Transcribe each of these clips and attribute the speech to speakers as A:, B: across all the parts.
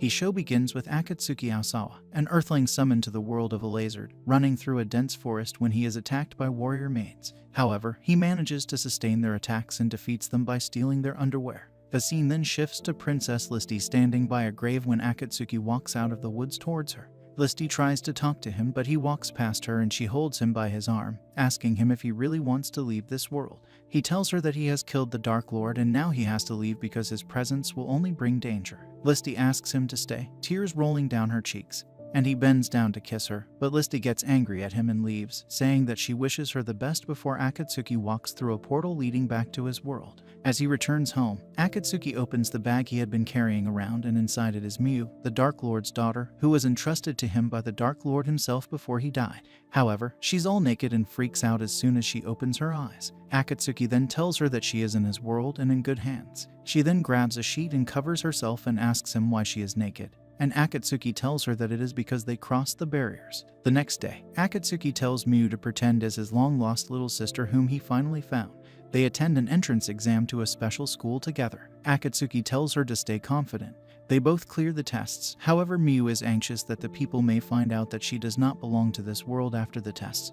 A: The show begins with Akatsuki Aosawa, an earthling summoned to the world of a lizard, running through a dense forest when he is attacked by warrior maids. However, he manages to sustain their attacks and defeats them by stealing their underwear. The scene then shifts to Princess Listy standing by a grave when Akatsuki walks out of the woods towards her. Listy tries to talk to him, but he walks past her and she holds him by his arm, asking him if he really wants to leave this world. He tells her that he has killed the Dark Lord and now he has to leave because his presence will only bring danger. Listy asks him to stay, tears rolling down her cheeks, and he bends down to kiss her, but Listy gets angry at him and leaves, saying that she wishes her the best before Akatsuki walks through a portal leading back to his world. As he returns home, Akatsuki opens the bag he had been carrying around and inside it is Miu, the Dark Lord's daughter, who was entrusted to him by the Dark Lord himself before he died. However, she's all naked and freaks out as soon as she opens her eyes. Akatsuki then tells her that she is in his world and in good hands. She then grabs a sheet and covers herself and asks him why she is naked. And Akatsuki tells her that it is because they crossed the barriers. The next day, Akatsuki tells Miu to pretend as his long-lost little sister whom he finally found. They attend an entrance exam to a special school together. Akatsuki tells her to stay confident. They both clear the tests. However, Miu is anxious that the people may find out that she does not belong to this world after the tests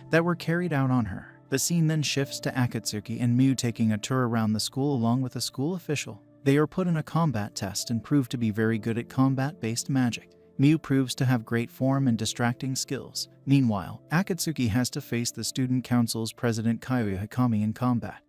A: that were carried out on her. The scene then shifts to Akatsuki and Miu taking a tour around the school along with a school official. They are put in a combat test and prove to be very good at combat-based magic. Miu proves to have great form and distracting skills. Meanwhile, Akatsuki has to face the student council's president Kyoya Hikami in combat,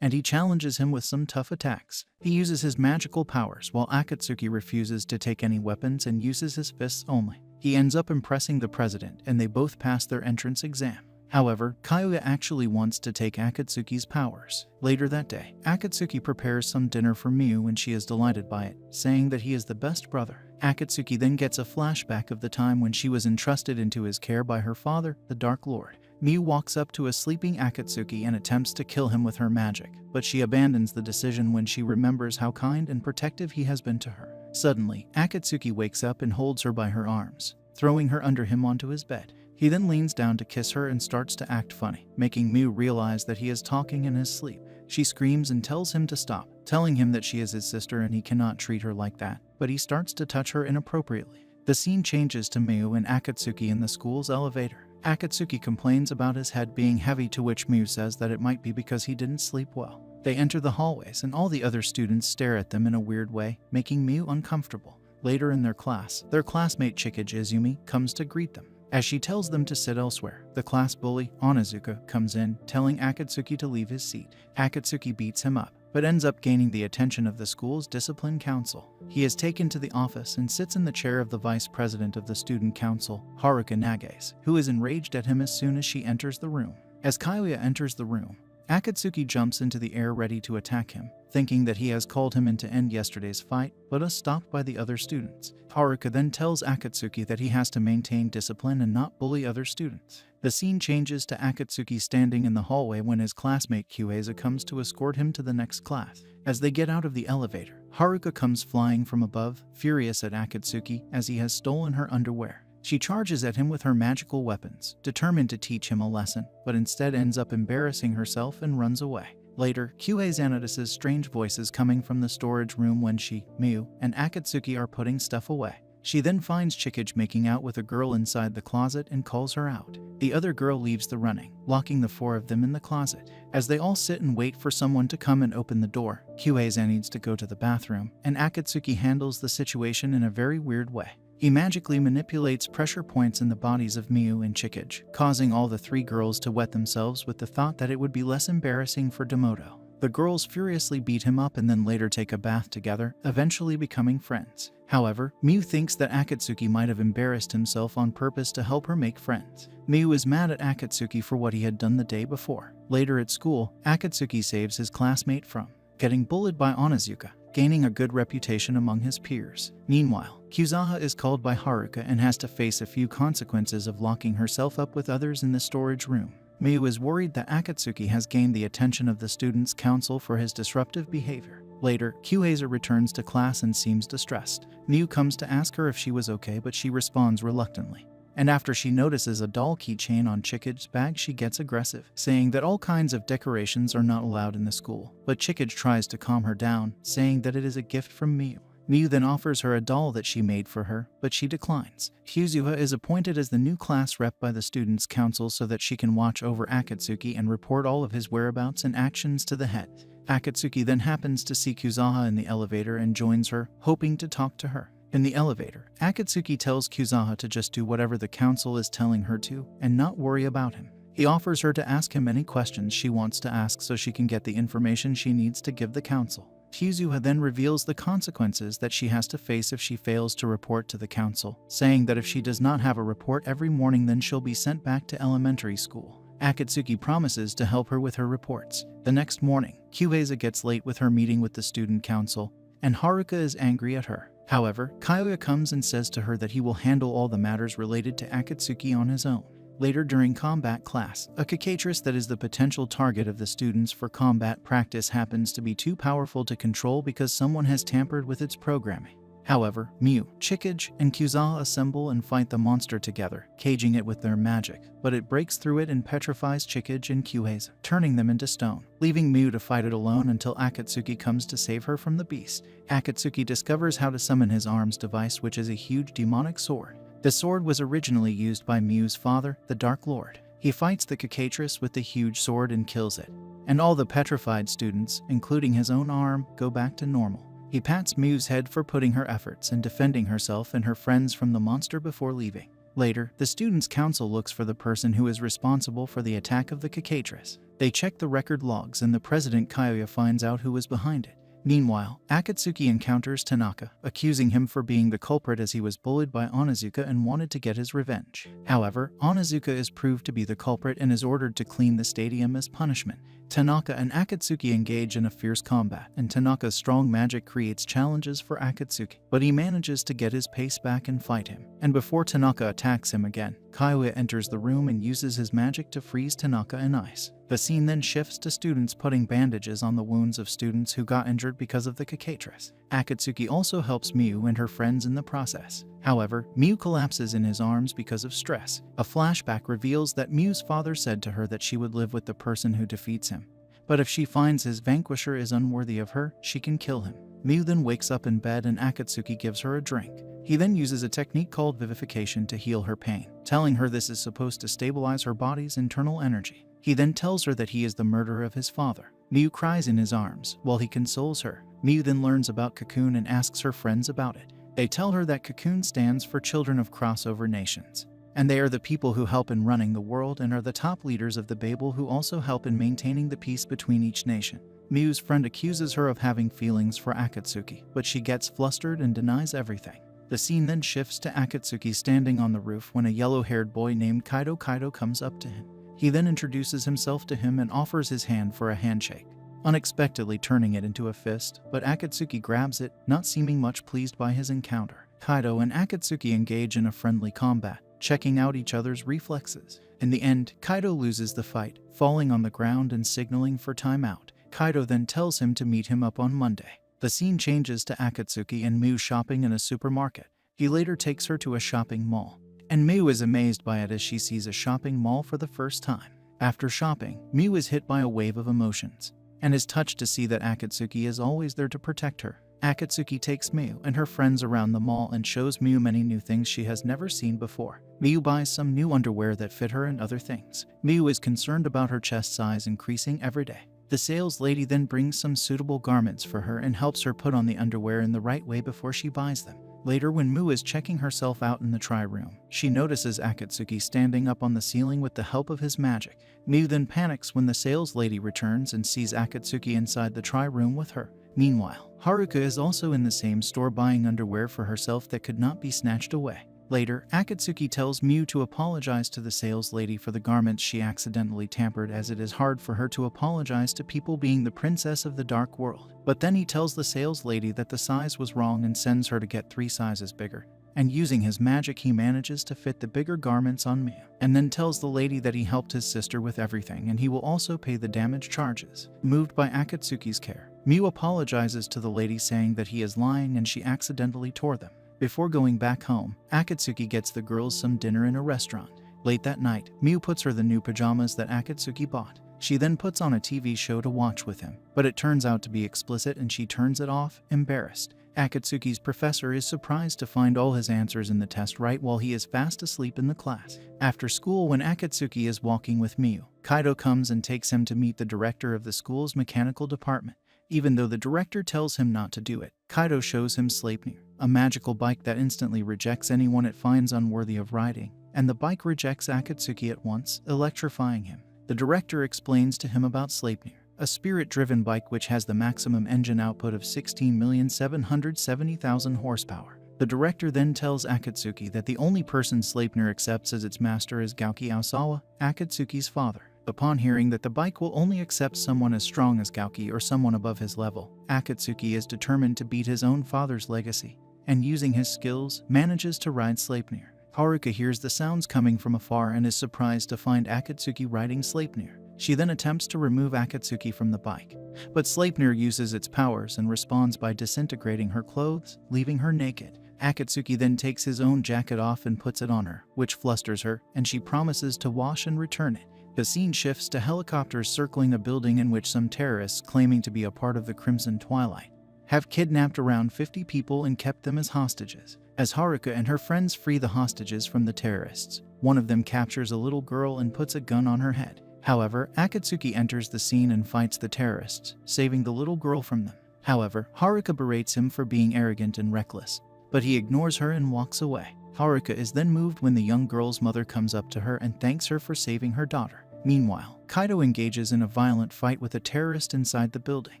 A: and he challenges him with some tough attacks. He uses his magical powers while Akatsuki refuses to take any weapons and uses his fists only. He ends up impressing the president and they both pass their entrance exam. However, Kyoya actually wants to take Akatsuki's powers. Later that day, Akatsuki prepares some dinner for Miu and she is delighted by it, saying that he is the best brother. Akatsuki then gets a flashback of the time when she was entrusted into his care by her father, the Dark Lord. Miu walks up to a sleeping Akatsuki and attempts to kill him with her magic, but she abandons the decision when she remembers how kind and protective he has been to her. Suddenly, Akatsuki wakes up and holds her by her arms, throwing her under him onto his bed. He then leans down to kiss her and starts to act funny, making Miu realize that he is talking in his sleep. She screams and tells him to stop, telling him that she is his sister and he cannot treat her like that, but he starts to touch her inappropriately. The scene changes to Miu and Akatsuki in the school's elevator. Akatsuki complains about his head being heavy, to which Miu says that it might be because he didn't sleep well. They enter the hallways and all the other students stare at them in a weird way, making Miu uncomfortable. Later in their class, their classmate Chikage Izumi comes to greet them. As she tells them to sit elsewhere, the class bully, Onizuka, comes in, telling Akatsuki to leave his seat. Akatsuki beats him up, but ends up gaining the attention of the school's discipline council. He is taken to the office and sits in the chair of the vice president of the student council, Haruka Nagase, who is enraged at him as soon as she enters the room. As Kyoya enters the room, Akatsuki jumps into the air ready to attack him, thinking that he has called him in to end yesterday's fight, but is stopped by the other students. Haruka then tells Akatsuki that he has to maintain discipline and not bully other students. The scene changes to Akatsuki standing in the hallway when his classmate Kyueza comes to escort him to the next class. As they get out of the elevator, Haruka comes flying from above, furious at Akatsuki as he has stolen her underwear. She charges at him with her magical weapons, determined to teach him a lesson, but instead ends up embarrassing herself and runs away. Later, Kyueza notices strange voices coming from the storage room when she, Miu, and Akatsuki are putting stuff away. She then finds Chikage making out with a girl inside the closet and calls her out. The other girl leaves the running, locking the four of them in the closet. As they all sit and wait for someone to come and open the door, Kyueza needs to go to the bathroom, and Akatsuki handles the situation in a very weird way. He magically manipulates pressure points in the bodies of Miu and Chikage, causing all the three girls to wet themselves with the thought that it would be less embarrassing for Demoto. The girls furiously beat him up and then later take a bath together, eventually becoming friends. However, Miu thinks that Akatsuki might have embarrassed himself on purpose to help her make friends. Miu is mad at Akatsuki for what he had done the day before. Later at school, Akatsuki saves his classmate from getting bullied by Onizuka, gaining a good reputation among his peers. Meanwhile, Kyuzaha is called by Haruka and has to face a few consequences of locking herself up with others in the storage room. Miu is worried that Akatsuki has gained the attention of the students' council for his disruptive behavior. Later, Kyueza returns to class and seems distressed. Miu comes to ask her if she was okay, but she responds reluctantly. And after she notices a doll keychain on Chikage's bag, she gets aggressive, saying that all kinds of decorations are not allowed in the school. But Chikage tries to calm her down, saying that it is a gift from Miu. Miu then offers her a doll that she made for her, but she declines. Kyuzuha is appointed as the new class rep by the students' council so that she can watch over Akatsuki and report all of his whereabouts and actions to the head. Akatsuki then happens to see Kyuzaha in the elevator and joins her, hoping to talk to her. In the elevator, Akatsuki tells Kyuzaha to just do whatever the council is telling her to and not worry about him. He offers her to ask him any questions she wants to ask so she can get the information she needs to give the council. Kyuzuha then reveals the consequences that she has to face if she fails to report to the council, saying that if she does not have a report every morning then she'll be sent back to elementary school. Akatsuki promises to help her with her reports. The next morning, Kyuheiza gets late with her meeting with the student council, and Haruka is angry at her. However, Kyoya comes and says to her that he will handle all the matters related to Akatsuki on his own. Later during combat class, a cicatrice that is the potential target of the students for combat practice happens to be too powerful to control because someone has tampered with its programming. However, Miu, Chikage, and Kyuzawa assemble and fight the monster together, caging it with their magic, but it breaks through it and petrifies Chikage and Kyuheiza, turning them into stone, leaving Miu to fight it alone until Akatsuki comes to save her from the beast. Akatsuki discovers how to summon his arms device, which is a huge demonic sword. The sword was originally used by Miu's father, the Dark Lord. He fights the cicatrice with the huge sword and kills it, and all the petrified students, including his own arm, go back to normal. He pats Miu's head for putting her efforts and defending herself and her friends from the monster before leaving. Later, the students' council looks for the person who is responsible for the attack of the cicatrice. They check the record logs and the president Kyoya finds out who was behind it. Meanwhile, Akatsuki encounters Tanaka, accusing him for being the culprit as he was bullied by Onizuka and wanted to get his revenge. However, Onizuka is proved to be the culprit and is ordered to clean the stadium as punishment. Tanaka and Akatsuki engage in a fierce combat, and Tanaka's strong magic creates challenges for Akatsuki, but he manages to get his pace back and fight him. And before Tanaka attacks him again, Kyoya enters the room and uses his magic to freeze Tanaka in ice. The scene then shifts to students putting bandages on the wounds of students who got injured because of the cicatrice. Akatsuki also helps Miu and her friends in the process. However, Miu collapses in his arms because of stress. A flashback reveals that Miu's father said to her that she would live with the person who defeats him, but if she finds his vanquisher is unworthy of her, she can kill him. Miu then wakes up in bed and Akatsuki gives her a drink. He then uses a technique called vivification to heal her pain, telling her this is supposed to stabilize her body's internal energy. He then tells her that he is the murderer of his father. Miu cries in his arms while he consoles her. Miu then learns about Cocoon and asks her friends about it. They tell her that Cocoon stands for Children of Crossover Nations, and they are the people who help in running the world and are the top leaders of the Babel who also help in maintaining the peace between each nation. Miu's friend accuses her of having feelings for Akatsuki, but she gets flustered and denies everything. The scene then shifts to Akatsuki standing on the roof when a yellow-haired boy named Kaido comes up to him. He then introduces himself to him and offers his hand for a handshake, unexpectedly turning it into a fist, but Akatsuki grabs it, not seeming much pleased by his encounter. Kaido and Akatsuki engage in a friendly combat, checking out each other's reflexes. In the end, Kaido loses the fight, falling on the ground and signaling for timeout. Kaido then tells him to meet him up on Monday. The scene changes to Akatsuki and Miu shopping in a supermarket. He later takes her to a shopping mall, and Miu is amazed by it as she sees a shopping mall for the first time. After shopping, Miu is hit by a wave of emotions, and is touched to see that Akatsuki is always there to protect her. Akatsuki takes Miu and her friends around the mall and shows Miu many new things she has never seen before. Miu buys some new underwear that fit her and other things. Miu is concerned about her chest size increasing every day. The sales lady then brings some suitable garments for her and helps her put on the underwear in the right way before she buys them. Later, when Miu is checking herself out in the try-room, she notices Akatsuki standing up on the ceiling with the help of his magic. Miu then panics when the sales lady returns and sees Akatsuki inside the try-room with her. Meanwhile, Haruka is also in the same store buying underwear for herself that could not be snatched away. Later, Akatsuki tells Miu to apologize to the sales lady for the garments she accidentally tampered, as it is hard for her to apologize to people being the princess of the dark world. But then he tells the sales lady that the size was wrong and sends her to get 3 sizes bigger. And using his magic he manages to fit the bigger garments on Miu, and then tells the lady that he helped his sister with everything and he will also pay the damage charges. Moved by Akatsuki's care, Miu apologizes to the lady saying that he is lying and she accidentally tore them. Before going back home, Akatsuki gets the girls some dinner in a restaurant. Late that night, Miu puts her the new pajamas that Akatsuki bought. She then puts on a TV show to watch with him, but it turns out to be explicit and she turns it off, embarrassed. Akatsuki's professor is surprised to find all his answers in the test right while he is fast asleep in the class. After school, when Akatsuki is walking with Miu, Kaido comes and takes him to meet the director of the school's mechanical department. Even though the director tells him not to do it, Kaido shows him Sleipnir, a magical bike that instantly rejects anyone it finds unworthy of riding, and the bike rejects Akatsuki at once, electrifying him. The director explains to him about Sleipnir, a spirit-driven bike which has the maximum engine output of 16,770,000 horsepower. The director then tells Akatsuki that the only person Sleipnir accepts as its master is Gouki Aosawa, Akatsuki's father. Upon hearing that the bike will only accept someone as strong as Gouki or someone above his level, Akatsuki is determined to beat his own father's legacy, and using his skills, manages to ride Sleipnir. Haruka hears the sounds coming from afar and is surprised to find Akatsuki riding Sleipnir. She then attempts to remove Akatsuki from the bike, but Sleipnir uses its powers and responds by disintegrating her clothes, leaving her naked. Akatsuki then takes his own jacket off and puts it on her, which flusters her, and she promises to wash and return it. The scene shifts to helicopters circling a building in which some terrorists claiming to be a part of the Crimson Twilight have kidnapped around 50 people and kept them as hostages. As Haruka and her friends free the hostages from the terrorists, one of them captures a little girl and puts a gun on her head. However, Akatsuki enters the scene and fights the terrorists, saving the little girl from them. However, Haruka berates him for being arrogant and reckless, but he ignores her and walks away. Haruka is then moved when the young girl's mother comes up to her and thanks her for saving her daughter. Meanwhile, Kaido engages in a violent fight with a terrorist inside the building.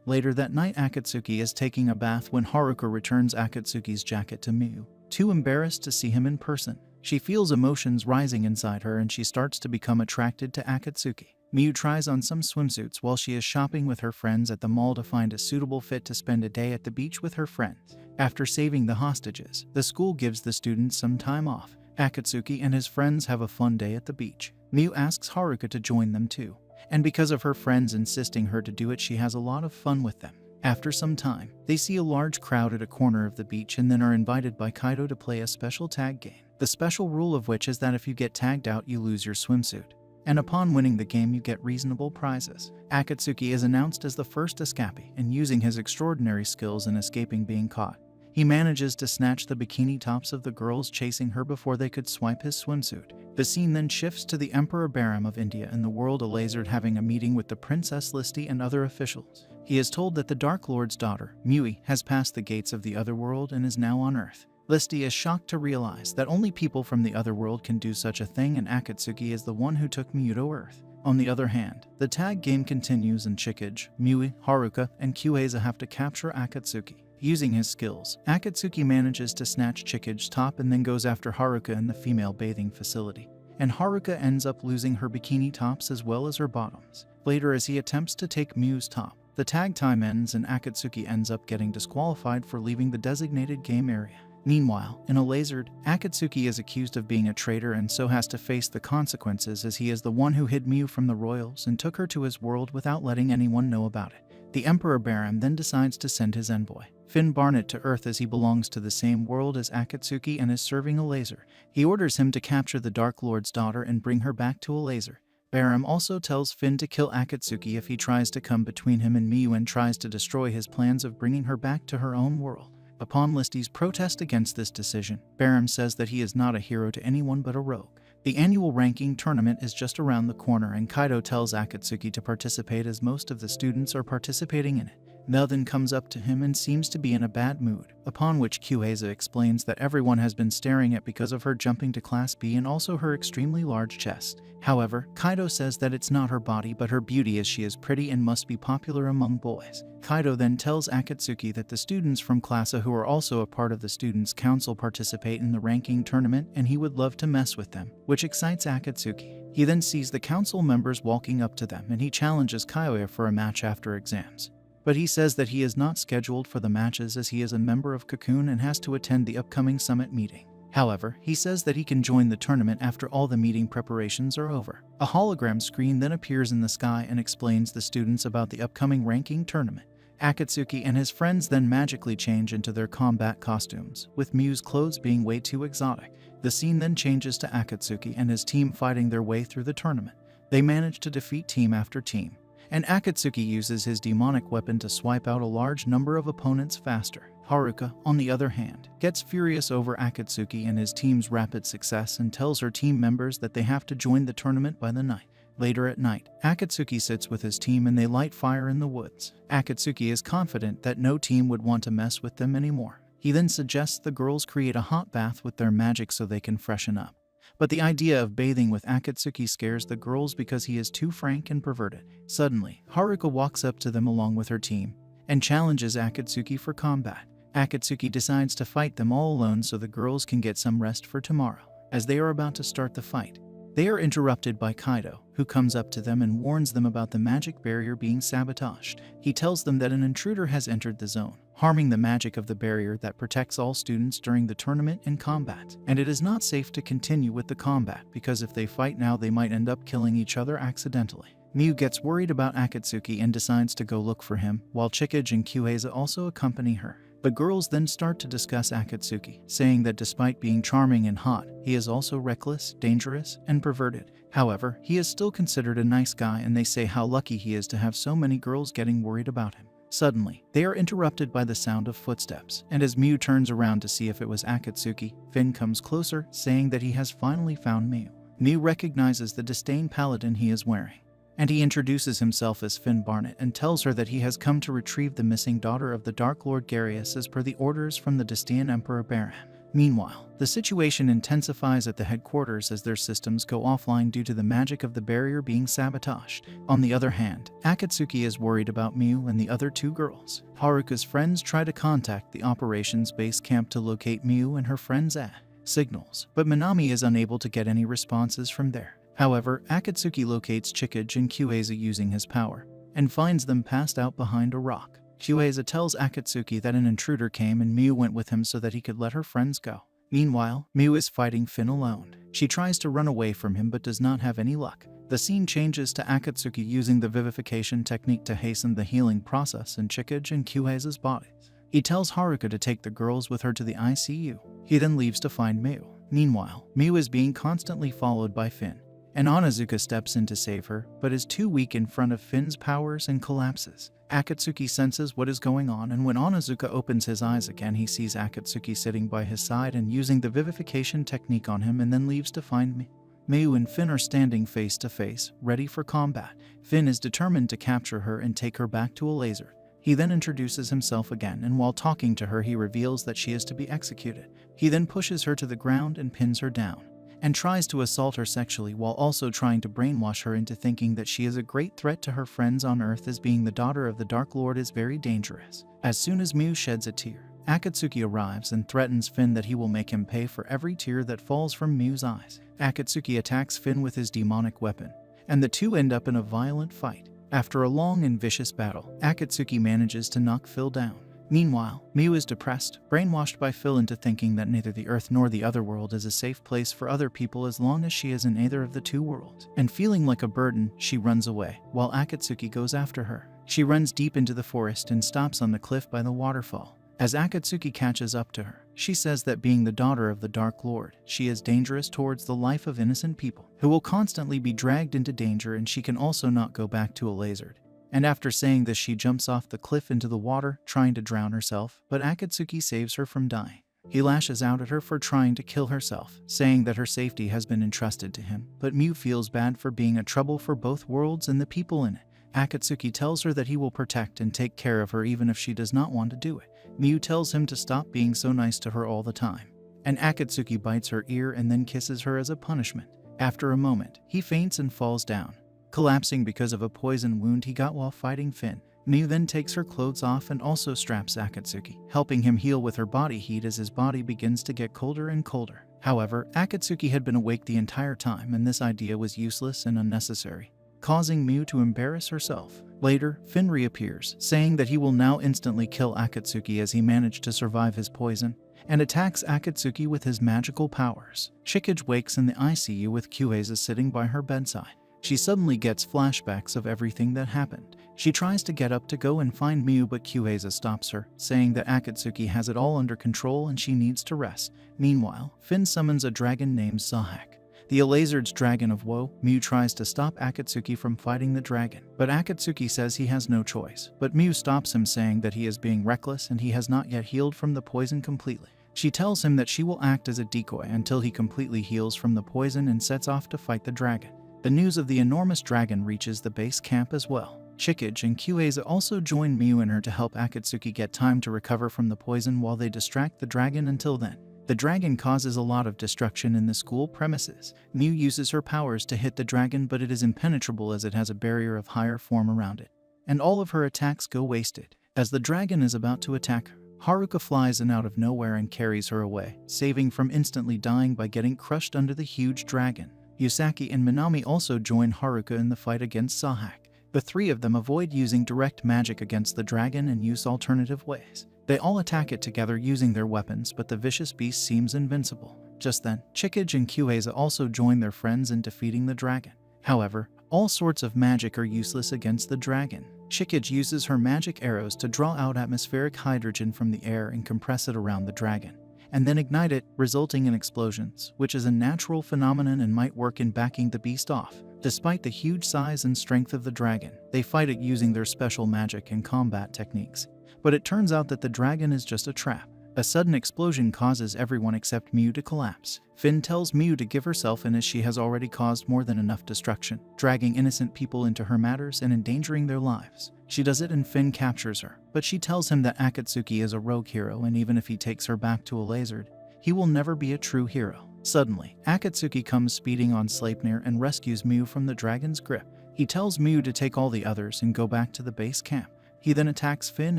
A: Later that night, Akatsuki is taking a bath when Haruka returns Akatsuki's jacket to Miu, too embarrassed to see him in person. She feels emotions rising inside her and she starts to become attracted to Akatsuki. Miu tries on some swimsuits while she is shopping with her friends at the mall to find a suitable fit to spend a day at the beach with her friends. After saving the hostages, the school gives the students some time off. Akatsuki and his friends have a fun day at the beach. Miu asks Haruka to join them too, and because of her friends insisting her to do it, she has a lot of fun with them. After some time, they see a large crowd at a corner of the beach and then are invited by Kaido to play a special tag game. The special rule of which is that if you get tagged out, you lose your swimsuit, and upon winning the game you get reasonable prizes. Akatsuki is announced as the first escapee, and using his extraordinary skills in escaping being caught, he manages to snatch the bikini tops of the girls chasing her before they could swipe his swimsuit. The scene then shifts to the Emperor Bahram of India in the world Elazard having a meeting with the Princess Listi and other officials. He is told that the Dark Lord's daughter, Miui, has passed the gates of the Otherworld and is now on Earth. Listi is shocked to realize that only people from the Otherworld can do such a thing, and Akatsuki is the one who took Miu to Earth. On the other hand, the tag game continues and Chikage, Miui, Haruka, and Kyueza have to capture Akatsuki. Using his skills, Akatsuki manages to snatch Chikage's top and then goes after Haruka in the female bathing facility, and Haruka ends up losing her bikini tops as well as her bottoms. Later, as he attempts to take Miu's top, the tag time ends and Akatsuki ends up getting disqualified for leaving the designated game area. Meanwhile, in Elazard, Akatsuki is accused of being a traitor and so has to face the consequences, as he is the one who hid Miu from the royals and took her to his world without letting anyone know about it. The Emperor Bahram then decides to send his envoy, Finn Barnett, to Earth, as he belongs to the same world as Akatsuki and is serving Elazard. He orders him to capture the Dark Lord's daughter and bring her back to Elazard. Bahram also tells Finn to kill Akatsuki if he tries to come between him and Miu and tries to destroy his plans of bringing her back to her own world. Upon Listi's protest against this decision, Bahram says that he is not a hero to anyone but a rogue. The annual ranking tournament is just around the corner, and Kaido tells Akatsuki to participate as most of the students are participating in it. Mel then comes up to him and seems to be in a bad mood, upon which Kyueza explains that everyone has been staring at because of her jumping to Class B and also her extremely large chest. However, Kaido says that it's not her body but her beauty, as she is pretty and must be popular among boys. Kaido then tells Akatsuki that the students from Class A, who are also a part of the Students' Council, participate in the ranking tournament and he would love to mess with them, which excites Akatsuki. He then sees the council members walking up to them and he challenges Kyoya for a match after exams. But he says that he is not scheduled for the matches as he is a member of Cocoon and has to attend the upcoming summit meeting. However, he says that he can join the tournament after all the meeting preparations are over. A hologram screen then appears in the sky and explains the students about the upcoming ranking tournament. Akatsuki and his friends then magically change into their combat costumes, with Miu's clothes being way too exotic. The scene then changes to Akatsuki and his team fighting their way through the tournament. They manage to defeat team after team, and Akatsuki uses his demonic weapon to swipe out a large number of opponents faster. Haruka, on the other hand, gets furious over Akatsuki and his team's rapid success and tells her team members that they have to join the tournament by the night. Later at night, Akatsuki sits with his team and they light fire in the woods. Akatsuki is confident that no team would want to mess with them anymore. He then suggests the girls create a hot bath with their magic so they can freshen up. But the idea of bathing with Akatsuki scares the girls because he is too frank and perverted. Suddenly, Haruka walks up to them along with her team and challenges Akatsuki for combat. Akatsuki decides to fight them all alone so the girls can get some rest for tomorrow. As they are about to start the fight, they are interrupted by Kaido, who comes up to them and warns them about the magic barrier being sabotaged. He tells them that an intruder has entered the zone, harming the magic of the barrier that protects all students during the tournament and combat. And it is not safe to continue with the combat because if they fight now they might end up killing each other accidentally. Miu gets worried about Akatsuki and decides to go look for him, while Chikage and Kyuheiza also accompany her. The girls then start to discuss Akatsuki, saying that despite being charming and hot, he is also reckless, dangerous, and perverted. However, he is still considered a nice guy and they say how lucky he is to have so many girls getting worried about him. Suddenly, they are interrupted by the sound of footsteps, and as Miu turns around to see if it was Akatsuki, Finn comes closer, saying that he has finally found Miu. Miu recognizes the Disdain paladin he is wearing, and he introduces himself as Finn Barnett and tells her that he has come to retrieve the missing daughter of the Dark Lord Garius as per the orders from the Disdain Emperor Baran. Meanwhile, the situation intensifies at the headquarters as their systems go offline due to the magic of the barrier being sabotaged. On the other hand, Akatsuki is worried about Miu and the other two girls. Haruka's friends try to contact the operations base camp to locate Miu and her friends at signals, but Minami is unable to get any responses from there. However, Akatsuki locates Chikage and Kyuheiza using his power, and finds them passed out behind a rock. Kyuheiza tells Akatsuki that an intruder came and Miu went with him so that he could let her friends go. Meanwhile, Miu is fighting Finn alone. She tries to run away from him but does not have any luck. The scene changes to Akatsuki using the vivification technique to hasten the healing process in Chikage and Kyuheiza's bodies. He tells Haruka to take the girls with her to the ICU. He then leaves to find Miu. Meanwhile, Miu is being constantly followed by Finn, and Onizuka steps in to save her, but is too weak in front of Finn's powers and collapses. Akatsuki senses what is going on, and when Onizuka opens his eyes again, he sees Akatsuki sitting by his side and using the vivification technique on him and then leaves to find Miu. Miu and Finn are standing face to face, ready for combat. Finn is determined to capture her and take her back to a laser. He then introduces himself again, and while talking to her he reveals that she is to be executed. He then pushes her to the ground and pins her down, and tries to assault her sexually while also trying to brainwash her into thinking that she is a great threat to her friends on Earth, as being the daughter of the Dark Lord is very dangerous. As soon as Miu sheds a tear, Akatsuki arrives and threatens Finn that he will make him pay for every tear that falls from Miu's eyes. Akatsuki attacks Finn with his demonic weapon, and the two end up in a violent fight. After a long and vicious battle, Akatsuki manages to knock Phil down. Meanwhile, Miu is depressed, brainwashed by Phil into thinking that neither the Earth nor the other world is a safe place for other people as long as she is in either of the two worlds. And feeling like a burden, she runs away, while Akatsuki goes after her. She runs deep into the forest and stops on the cliff by the waterfall. As Akatsuki catches up to her, she says that being the daughter of the Dark Lord, she is dangerous towards the life of innocent people, who will constantly be dragged into danger, and she can also not go back to a lasered. And after saying this, she jumps off the cliff into the water, trying to drown herself, but Akatsuki saves her from dying. He lashes out at her for trying to kill herself, saying that her safety has been entrusted to him, but Miu feels bad for being a trouble for both worlds and the people in it. Akatsuki tells her that he will protect and take care of her even if she does not want to do it. Miu tells him to stop being so nice to her all the time, and Akatsuki bites her ear and then kisses her as a punishment. After a moment, he faints and falls down, collapsing because of a poison wound he got while fighting Finn. Miu then takes her clothes off and also straps Akatsuki, helping him heal with her body heat as his body begins to get colder and colder. However, Akatsuki had been awake the entire time, and this idea was useless and unnecessary, causing Miu to embarrass herself. Later, Finn reappears, saying that he will now instantly kill Akatsuki as he managed to survive his poison, and attacks Akatsuki with his magical powers. Chikage wakes in the ICU with Kyuheiza sitting by her bedside. She suddenly gets flashbacks of everything that happened. She tries to get up to go and find Miu, but Kyuheiza stops her, saying that Akatsuki has it all under control and she needs to rest. Meanwhile, Finn summons a dragon named Sahak, The Elazard's Dragon of Woe, Mew tries to stop Akatsuki from fighting the dragon, but Akatsuki says he has no choice. But Mew stops him, saying that he is being reckless and he has not yet healed from the poison completely. She tells him that she will act as a decoy until he completely heals from the poison and sets off to fight the dragon. The news of the enormous dragon reaches the base camp as well. Chikage and Kyueza also join Mew and her to help Akatsuki get time to recover from the poison while they distract the dragon. Until then, the dragon causes a lot of destruction in the school premises. Mew uses her powers to hit the dragon, but it is impenetrable as it has a barrier of higher form around it, and all of her attacks go wasted. As the dragon is about to attack her, Haruka flies in out of nowhere and carries her away, saving from instantly dying by getting crushed under the huge dragon. Yusaki and Minami also join Haruka in the fight against Sahak. The three of them avoid using direct magic against the dragon and use alternative ways. They all attack it together using their weapons, but the vicious beast seems invincible. Just then, Chikage and Kyueza also join their friends in defeating the dragon. However, all sorts of magic are useless against the dragon. Chikage uses her magic arrows to draw out atmospheric hydrogen from the air and compress it around the dragon, and then ignite it, resulting in explosions, which is a natural phenomenon and might work in backing the beast off. Despite the huge size and strength of the dragon, they fight it using their special magic and combat techniques. But it turns out that the dragon is just a trap. A sudden explosion causes everyone except Mew to collapse. Finn tells Mew to give herself in as she has already caused more than enough destruction, dragging innocent people into her matters and endangering their lives. She does it and Finn captures her, but she tells him that Akatsuki is a rogue hero, and even if he takes her back to Elazard, he will never be a true hero. Suddenly, Akatsuki comes speeding on Sleipnir and rescues Mew from the dragon's grip. He tells Mew to take all the others and go back to the base camp. He then attacks Finn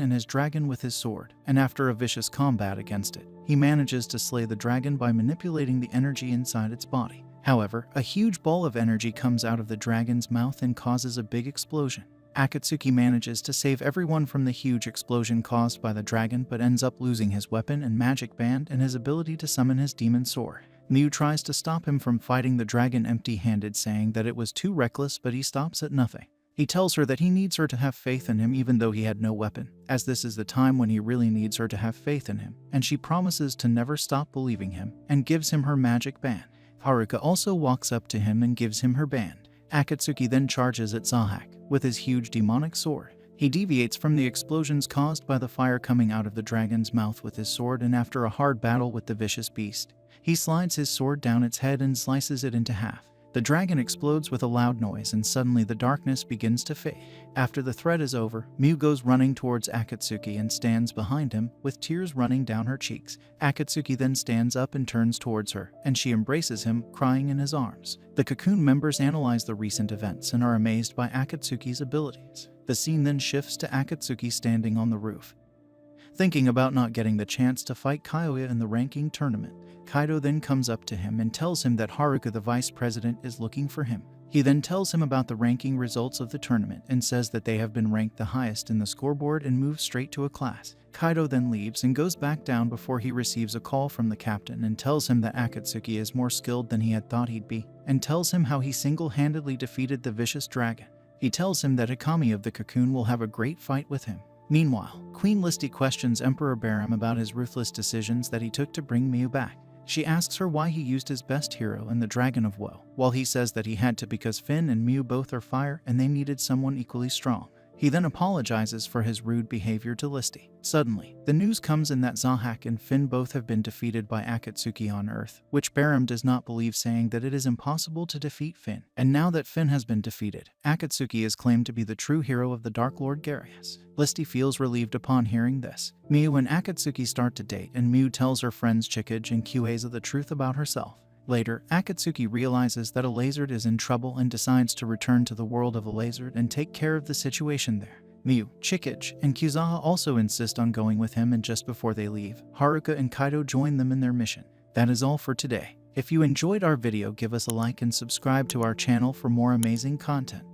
A: and his dragon with his sword, and after a vicious combat against it, he manages to slay the dragon by manipulating the energy inside its body. However, a huge ball of energy comes out of the dragon's mouth and causes a big explosion. Akatsuki manages to save everyone from the huge explosion caused by the dragon, but ends up losing his weapon and magic band and his ability to summon his demon sword. Mew tries to stop him from fighting the dragon empty-handed, saying that it was too reckless, but he stops at nothing. He tells her that he needs her to have faith in him even though he had no weapon, as this is the time when he really needs her to have faith in him, and she promises to never stop believing him and gives him her magic band. Haruka also walks up to him and gives him her band. Akatsuki then charges at Sahak with his huge demonic sword. He deviates from the explosions caused by the fire coming out of the dragon's mouth with his sword, and after a hard battle with the vicious beast, he slides his sword down its head and slices it into half. The dragon explodes with a loud noise, and suddenly the darkness begins to fade. After the threat is over, Mew goes running towards Akatsuki and stands behind him, with tears running down her cheeks. Akatsuki then stands up and turns towards her, and she embraces him, crying in his arms. The Cocoon members analyze the recent events and are amazed by Akatsuki's abilities. The scene then shifts to Akatsuki standing on the roof, thinking about not getting the chance to fight Kyoya in the ranking tournament. Kaido then comes up to him and tells him that Haruka, the vice president, is looking for him. He then tells him about the ranking results of the tournament and says that they have been ranked the highest in the scoreboard and moves straight to a class. Kaido then leaves and goes back down before he receives a call from the captain and tells him that Akatsuki is more skilled than he had thought he'd be, and tells him how he single-handedly defeated the vicious dragon. He tells him that Akami of the Cocoon will have a great fight with him. Meanwhile, Queen Listy questions Emperor Baram about his ruthless decisions that he took to bring Mew back. She asks her why he used his best hero in the Dragon of Woe, while he says that he had to because Finn and Mew both are fire and they needed someone equally strong. He then apologizes for his rude behavior to Listy. Suddenly, the news comes in that Sahak and Finn both have been defeated by Akatsuki on Earth, which Baram does not believe, saying that it is impossible to defeat Finn. And now that Finn has been defeated, Akatsuki is claimed to be the true hero of the Dark Lord Garius. Listy feels relieved upon hearing this. Mew and Akatsuki start to date, and Mew tells her friends Chikage and Kyueza the truth about herself. Later, Akatsuki realizes that Elazard is in trouble and decides to return to the world of Elazard and take care of the situation there. Mew, Chikage, and Kyuzaha also insist on going with him, and just before they leave, Haruka and Kaido join them in their mission. That is all for today. If you enjoyed our video, give us a like and subscribe to our channel for more amazing content.